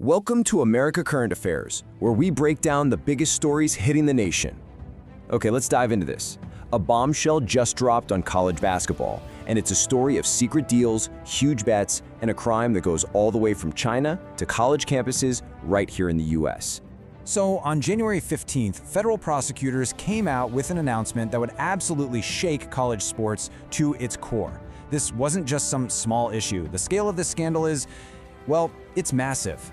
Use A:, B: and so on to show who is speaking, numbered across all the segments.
A: Welcome to America Current Affairs, where we break down the biggest stories hitting the nation. Okay, let's dive into this. A bombshell just dropped on college basketball, and it's a story of secret deals, huge bets, and a crime that goes all the way from China to college campuses right here in the US.
B: So on January 15th, federal prosecutors came out with an announcement that would absolutely shake college sports to its core. This wasn't just some small issue. The scale of this scandal is, well, it's massive.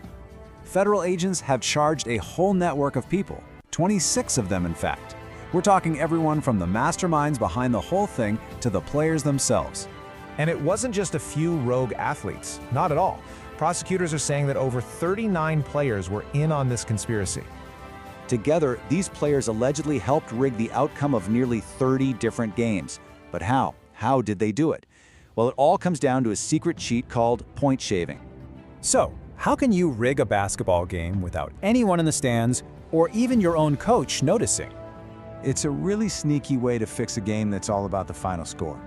B: Federal agents have charged a whole network of people, 26 of them in fact. We're talking everyone from the masterminds behind the whole thing to the players themselves.
C: And it wasn't just a few rogue athletes, not at all. Prosecutors are saying that over 39 players were in on this conspiracy.
D: Together, these players allegedly helped rig the outcome of nearly 30 different games. But how? How did they do it? Well, it all comes down to a secret cheat called point shaving.
B: So, how can you rig a basketball game without anyone in the stands or even your own coach noticing?
D: It's a really sneaky way to fix a game that's all about the final score.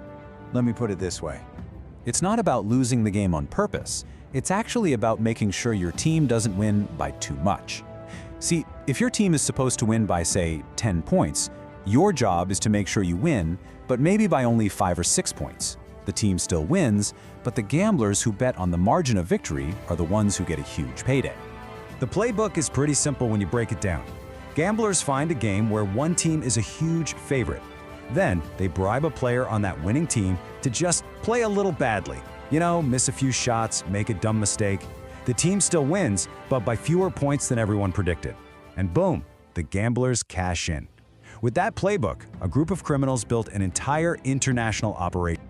D: Let me put it this way.
B: It's not about losing the game on purpose. It's actually about making sure your team doesn't win by too much. See, if your team is supposed to win by, say, 10 points, your job is to make sure you win, but maybe by only 5 or 6 points. The team still wins, but the gamblers who bet on the margin of victory are the ones who get a huge payday. The playbook is pretty simple when you break it down. Gamblers find a game where one team is a huge favorite. Then, they bribe a player on that winning team to just play a little badly. You know, miss a few shots, make a dumb mistake. The team still wins, but by fewer points than everyone predicted. And boom, the gamblers cash in. With that playbook, a group of criminals built an entire international operation.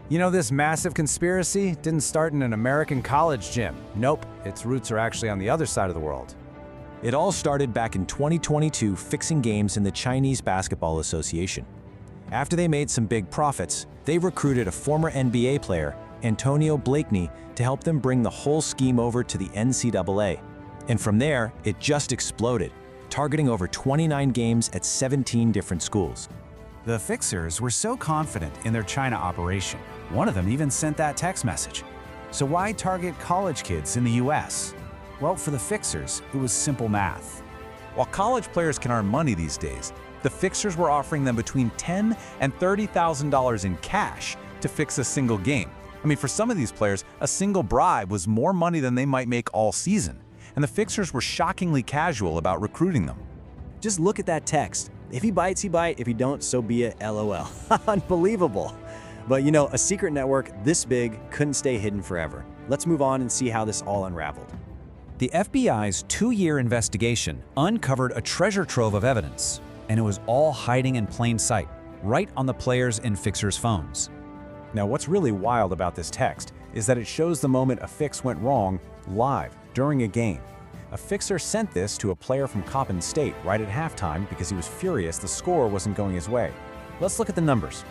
B: You know, this massive conspiracy didn't start in an American college gym. Nope, its roots are actually on the other side of the world. It all started back in 2022 fixing games in the Chinese Basketball Association. After they made some big profits, they recruited a former NBA player, Antonio Blakeney, to help them bring the whole scheme over to the NCAA. And from there, it just exploded, targeting over 29 games at 17 different schools. The fixers were so confident in their China operation, one of them even sent that text message. So why target college kids in the US? Well, for the fixers, it was simple math. While college players can earn money these days, the fixers were offering them between $10,000 and $30,000 in cash to fix a single game. I mean, for some of these players, a single bribe was more money than they might make all season, and the fixers were shockingly casual about recruiting them.
E: Just look at that text. If he bites, he bites. If he don't, so be it, LOL. Unbelievable. But you know, a secret network this big couldn't stay hidden forever. Let's move on and see how this all unraveled.
B: The FBI's 2-year investigation uncovered a treasure trove of evidence, and it was all hiding in plain sight, right on the players' and fixers' phones. Now, what's really wild about this text is that it shows the moment a fix went wrong live during a game. A fixer sent this to a player from Coppin State right at halftime because he was furious the score wasn't going his way. Let's look at the numbers.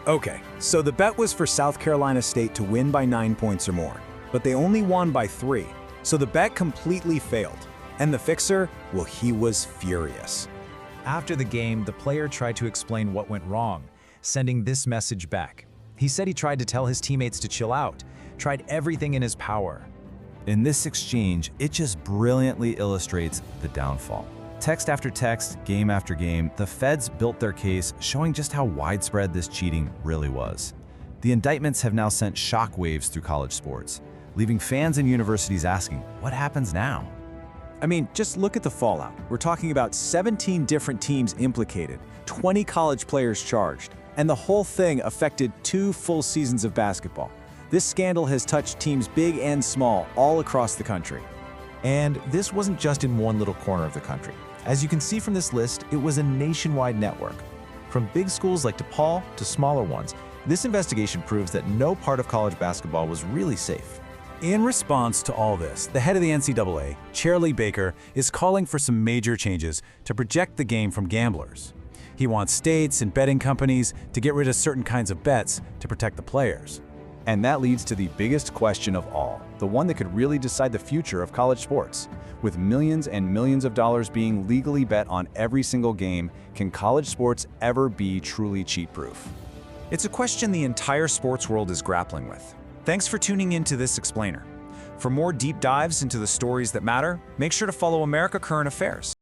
B: Okay, so the bet was for South Carolina State to win by 9 points or more, but they only won by 3, so the bet completely failed. And the fixer, well, he was furious. After the game, the player tried to explain what went wrong, sending this message back. He said he tried to tell his teammates to chill out, tried everything in his power. In this exchange, it just brilliantly illustrates the downfall. Text after text, game after game, the feds built their case, showing just how widespread this cheating really was. The indictments have now sent shockwaves through college sports, leaving fans and universities asking, what happens now?
E: I mean, just look at the fallout. We're talking about 17 different teams implicated, 20 college players charged, and the whole thing affected 2 full seasons of basketball. This scandal has touched teams big and small all across the country.
C: And this wasn't just in one little corner of the country. As you can see from this list, it was a nationwide network. From big schools like DePaul to smaller ones, this investigation proves that no part of college basketball was really safe.
B: In response to all this, the head of the NCAA, Charlie Baker, is calling for some major changes to protect the game from gamblers. He wants states and betting companies to get rid of certain kinds of bets to protect the players.
D: And that leads to the biggest question of all, the one that could really decide the future of college sports. With millions and millions of dollars being legally bet on every single game, can college sports ever be truly cheat-proof?
B: It's a question the entire sports world is grappling with. Thanks for tuning in to this explainer.
E: For more deep dives into the stories that matter, make sure to follow America Current Affairs.